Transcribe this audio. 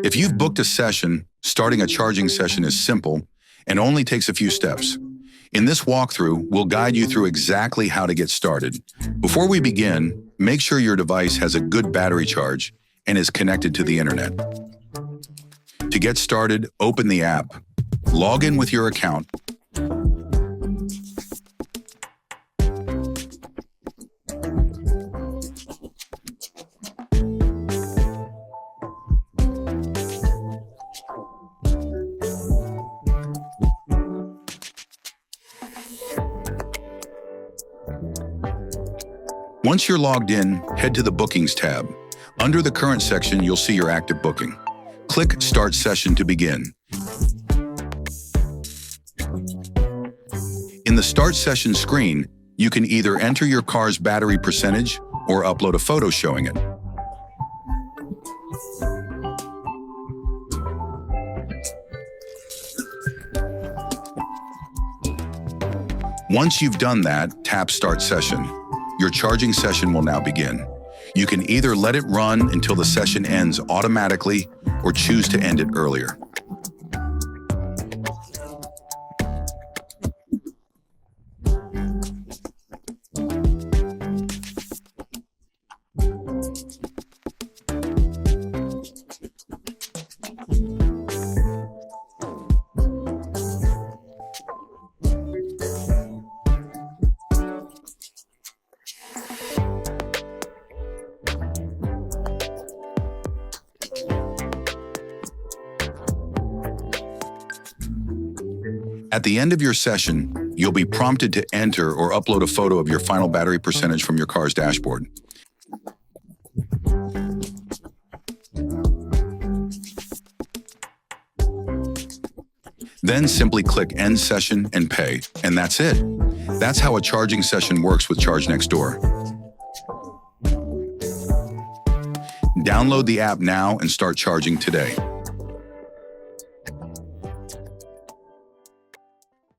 If you've booked a session, starting a charging session is simple and only takes a few steps. In this walkthrough, we'll guide you through exactly how to get started. Before we begin, make sure your device has a good battery charge and is connected to the internet. To get started, open the app. Log in with your account. Once you're logged in, head to the Bookings tab. Under the Current section, you'll see your active booking. Click Start Session to begin. In the Start Session screen, you can either enter your car's battery percentage or upload a photo showing it. Once you've done that, tap Start Session. Your charging session will now begin. You can either let it run until the session ends automatically or choose to end it earlier. At the end of your session, you'll be prompted to enter or upload a photo of your final battery percentage from your car's dashboard. Then simply click End Session and pay, and that's it. That's how a charging session works with ChargeNextDoor. Download the app now and start charging today.